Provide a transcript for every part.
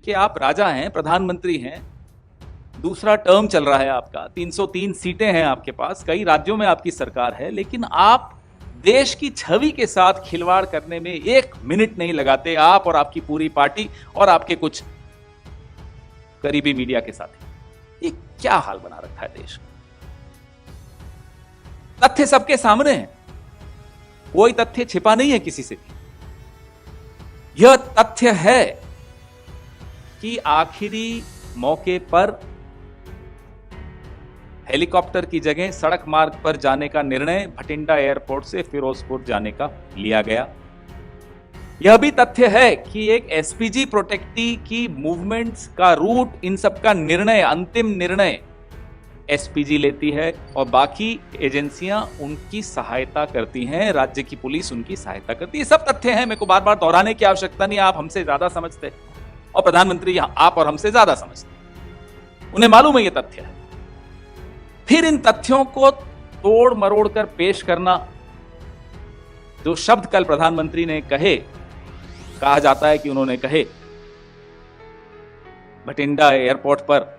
कि आप राजा हैं, प्रधानमंत्री हैं, दूसरा टर्म चल रहा है आपका, 303 सीटें हैं आपके पास, कई राज्यों में आपकी सरकार है, लेकिन आप देश की छवि के साथ खिलवाड़ करने में एक मिनट नहीं लगाते, आप और आपकी पूरी पार्टी और आपके कुछ करीबी मीडिया के साथी। ये क्या हाल बना रखा है देश का। तथ्य सबके सामने हैं, कोई तथ्य छिपा नहीं है किसी से भी। यह तथ्य है कि आखिरी मौके पर हेलीकॉप्टर की जगह सड़क मार्ग पर जाने का निर्णय भटिंडा एयरपोर्ट से फिरोजपुर जाने का लिया गया। यह भी तथ्य है कि एक एसपीजी प्रोटेक्टी की मूवमेंट्स का रूट, इन सब का निर्णय, अंतिम निर्णय एसपीजी लेती है और बाकी एजेंसियां उनकी सहायता करती हैं, राज्य की पुलिस उनकी सहायता करती है। सब तथ्य हैं, मेरे को बार बार दोहराने की आवश्यकता नहीं, आप हमसे ज्यादा समझते और प्रधानमंत्री आप और हमसे ज्यादा समझते, उन्हें मालूम है ये तथ्य है। फिर इन तथ्यों को तोड़ मरोड़ कर पेश करना, जो शब्द कल प्रधानमंत्री ने कहे, कहा जाता है कि उन्होंने कहे भटिंडा एयरपोर्ट पर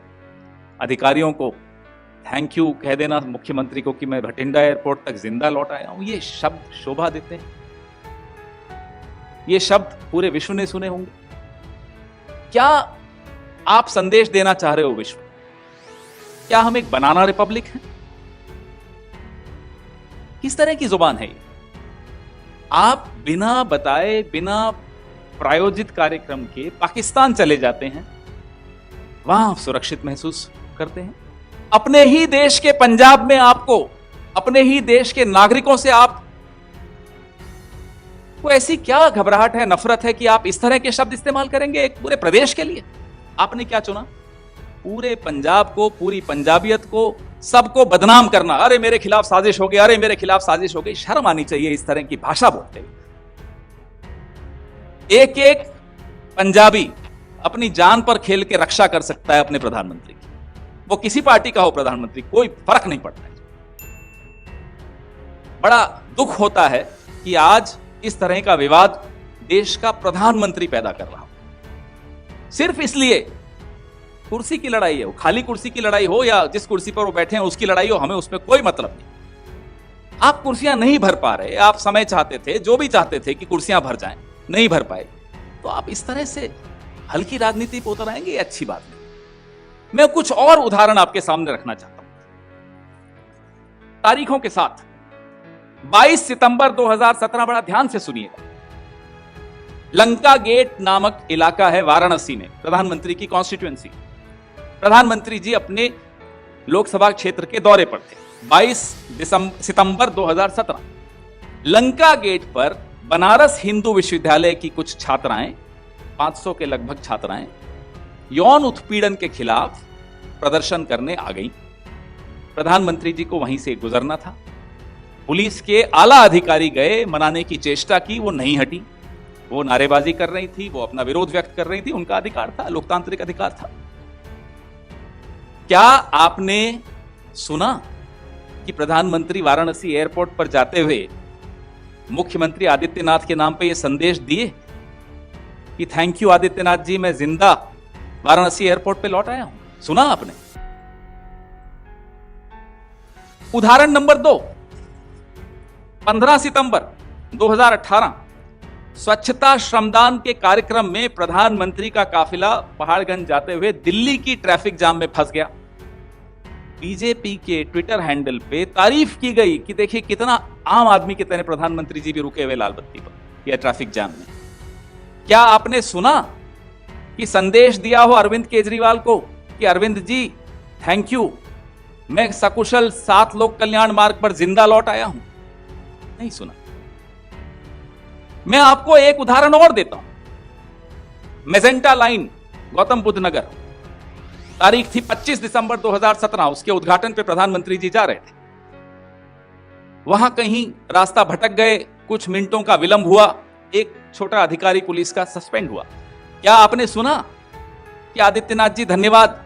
अधिकारियों को थैंक यू कह देना मुख्यमंत्री को कि मैं भटिंडा एयरपोर्ट तक जिंदा लौट आया हूं, ये शब्द शोभा देते हैं। ये शब्द पूरे विश्व ने सुने होंगे। क्या आप संदेश देना चाह रहे हो विश्व? क्या हम एक बनाना रिपब्लिक हैं? किस तरह की जुबान है ये? आप बिना बताए, बिना प्रायोजित कार्यक्रम के पाकिस्तान चले जाते हैं, वहां आप सुरक्षित महसूस करते हैं। अपने ही देश के पंजाब में आपको, अपने ही देश के नागरिकों से आप को ऐसी क्या घबराहट है, नफरत है कि आप इस तरह के शब्द इस्तेमाल करेंगे एक पूरे प्रदेश के लिए? आपने क्या चुना? पूरे पंजाब को, पूरी पंजाबियत को, सबको बदनाम करना। अरे मेरे खिलाफ साजिश हो गई, अरे मेरे खिलाफ साजिश हो गई। शर्म आनी चाहिए इस तरह की भाषा बोलते हुए। एक एक पंजाबी अपनी जान पर खेल के रक्षा कर सकता है अपने प्रधानमंत्री की, वो किसी पार्टी का हो प्रधानमंत्री, कोई फर्क नहीं पड़ता है। बड़ा दुख होता है कि आज इस तरह का विवाद देश का प्रधानमंत्री पैदा कर रहा हो, सिर्फ इसलिए कुर्सी की लड़ाई है। वो खाली कुर्सी की लड़ाई हो या जिस कुर्सी पर वो बैठे हैं उसकी लड़ाई हो, हमें उसमें कोई मतलब नहीं। आप कुर्सियां नहीं भर पा रहे, आप समय चाहते थे, जो भी चाहते थे कि कुर्सियां भर जाएं, नहीं भर पाए, तो आप इस तरह से हल्की राजनीति पर उतर आएंगे, ये अच्छी बात नहीं। मैं कुछ और उदाहरण आपके सामने रखना चाहता हूं तारीखों के साथ। 22 सितंबर 2017, बड़ा ध्यान से सुनिएगा। लंका गेट नामक इलाका है वाराणसी में, प्रधानमंत्री की कॉन्स्टिट्यूएंसी। प्रधानमंत्री जी अपने लोकसभा क्षेत्र के दौरे पर थे। 22 सितंबर 2017, लंका गेट पर बनारस हिंदू विश्वविद्यालय की कुछ छात्राएं, 500 के लगभग छात्राएं, यौन उत्पीड़न के खिलाफ प्रदर्शन करने आ गई। प्रधानमंत्री जी को वहीं से गुजरना था। पुलिस के आला अधिकारी गए, मनाने की चेष्टा की, वो नहीं हटी। वो नारेबाजी कर रही थी, वो अपना विरोध व्यक्त कर रही थी, उनका अधिकार था, लोकतांत्रिक अधिकार था। क्या आपने सुना कि प्रधानमंत्री वाराणसी एयरपोर्ट पर जाते हुए मुख्यमंत्री आदित्यनाथ के नाम पे ये संदेश दिए कि थैंक यू आदित्यनाथ जी, मैं जिंदा वाराणसी एयरपोर्ट पे लौट आया हूं? सुना आपने? उदाहरण नंबर 2, 15 सितंबर 2018, स्वच्छता श्रमदान के कार्यक्रम में प्रधानमंत्री का काफिला पहाड़गंज जाते हुए दिल्ली की ट्रैफिक जाम में फंस गया। बीजेपी के ट्विटर हैंडल पे तारीफ की गई कि देखिए कितना आम आदमी की तरह प्रधानमंत्री जी भी रुके हुए लाल बत्ती पर या ट्रैफिक जाम में। क्या आपने सुना कि संदेश दिया हो अरविंद केजरीवाल को कि अरविंद जी थैंक यू, मैं सकुशल 7 लोक कल्याण मार्ग पर जिंदा लौट आया हूं? नहीं सुना। मैं आपको एक उदाहरण और देता हूं। मेजेंटा लाइन, गौतम बुद्ध नगर, तारीख थी 25 दिसंबर 2017, उसके उद्घाटन पे प्रधानमंत्री जी जा रहे थे। वहां कहीं रास्ता भटक गए, कुछ मिनटों का विलंब हुआ, एक छोटा अधिकारी पुलिस का सस्पेंड हुआ। क्या आपने सुना कि आदित्यनाथ जी धन्यवाद,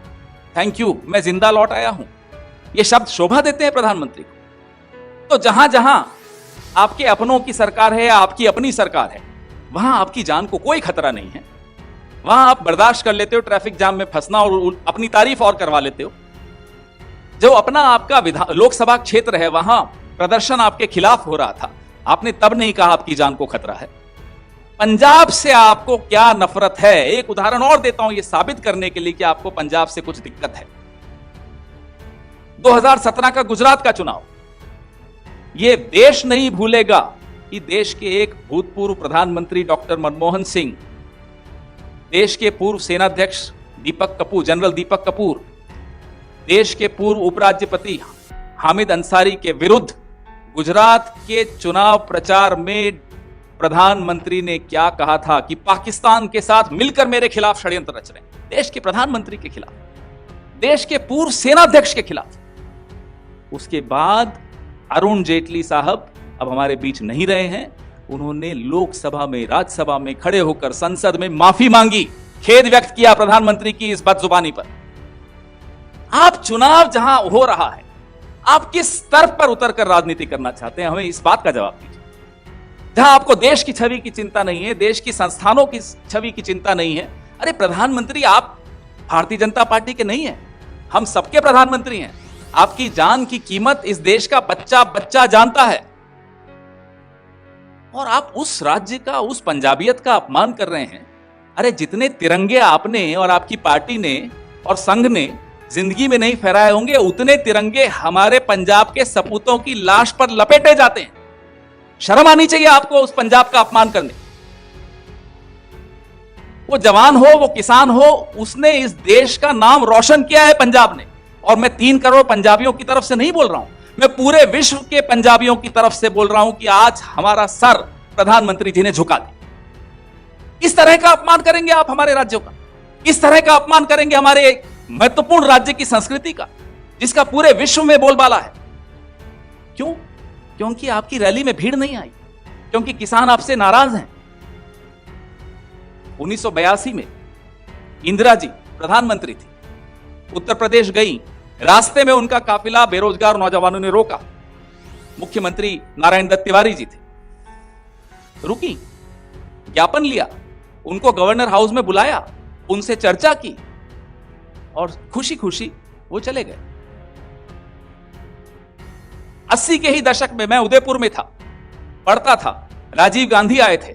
थैंक यू, मैं जिंदा लौट आया हूं? ये शब्द शोभा देते हैं प्रधानमंत्री को। तो जहां जहां आपके अपनों की सरकार है या आपकी अपनी सरकार है, वहां आपकी जान को कोई खतरा नहीं है। वहां आप बर्दाश्त कर लेते हो ट्रैफिक जाम में फंसना और अपनी तारीफ और करवा लेते हो। जो अपना आपका लोकसभा क्षेत्र है, वहां प्रदर्शन आपके खिलाफ हो रहा था, आपने तब नहीं कहा आपकी जान को खतरा है। पंजाब से आपको क्या नफरत है? एक उदाहरण और देता हूं, यह साबित करने के लिए कि आपको पंजाब से कुछ दिक्कत है। 2017 का गुजरात का चुनाव, यह देश नहीं भूलेगा कि देश के एक भूतपूर्व प्रधानमंत्री डॉक्टर मनमोहन सिंह, देश के पूर्व सेनाध्यक्ष दीपक कपूर, जनरल दीपक कपूर, देश के पूर्व उपराष्ट्रपति हामिद अंसारी के विरुद्ध गुजरात के चुनाव प्रचार में प्रधानमंत्री ने क्या कहा था कि पाकिस्तान के साथ मिलकर मेरे खिलाफ षड्यंत्र रच रहे हैं। देश के प्रधानमंत्री के खिलाफ, देश के पूर्व सेनाध्यक्ष के खिलाफ। उसके बाद अरुण जेटली साहब अब हमारे बीच नहीं रहे हैं, उन्होंने लोकसभा में, राज्यसभा में खड़े होकर संसद में माफी मांगी, खेद व्यक्त किया प्रधानमंत्री की इस बदजुबानी पर। आप चुनाव जहां हो रहा है, आप किस स्तर पर उतरकर राजनीति करना चाहते हैं, हमें इस बात का जवाब दीजिए। जहां आपको देश की छवि की चिंता नहीं है, देश की संस्थानों की छवि की चिंता नहीं है। अरे प्रधानमंत्री आप भारतीय जनता पार्टी के नहीं हैं, हम सबके प्रधानमंत्री हैं। आपकी जान की कीमत इस देश का बच्चा बच्चा जानता है, और आप उस राज्य का, उस पंजाबियत का अपमान कर रहे हैं। अरे जितने तिरंगे आपने और आपकी पार्टी ने और संघ ने जिंदगी में नहीं फहराए होंगे, उतने तिरंगे हमारे पंजाब के सपूतों की लाश पर लपेटे जाते हैं। शर्म आनी चाहिए आपको उस पंजाब का अपमान करने। वो जवान हो, वो किसान हो, उसने इस देश का नाम रोशन किया है पंजाब ने। और मैं 3 करोड़ पंजाबियों की तरफ से नहीं बोल रहा हूं, मैं पूरे विश्व के पंजाबियों की तरफ से बोल रहा हूं कि आज हमारा सर प्रधानमंत्री जी ने झुका दिया। इस तरह का अपमान करेंगे आप हमारे राज्यों का? इस तरह का अपमान करेंगे हमारे महत्वपूर्ण राज्य की संस्कृति का, जिसका पूरे विश्व में बोलबाला है? क्यों? क्योंकि आपकी रैली में भीड़ नहीं आई, क्योंकि किसान आपसे नाराज हैं। 1982 में इंदिरा जी प्रधानमंत्री थी, उत्तर प्रदेश गई, रास्ते में उनका काफिला बेरोजगार नौजवानों ने रोका। मुख्यमंत्री नारायण दत्त तिवारी जी थे, रुकी, ज्ञापन लिया, उनको गवर्नर हाउस में बुलाया, उनसे चर्चा की और खुशी खुशी वो चले गए। 80 के ही दशक में मैं उदयपुर में था, पढ़ता था, राजीव गांधी आए थे,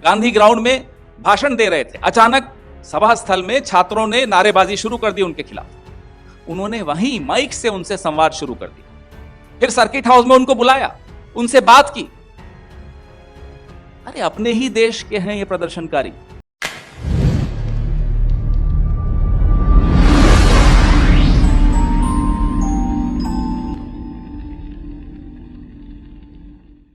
गांधी ग्राउंड में भाषण दे रहे थे। अचानक सभा स्थल में छात्रों ने नारेबाजी शुरू कर दी उनके खिलाफ। उन्होंने वहीं माइक से उनसे संवाद शुरू कर दिया। फिर सर्किट हाउस में उनको बुलाया, उनसे बात की। अरे अपने ही देश के हैं ये प्रदर्शनकारी,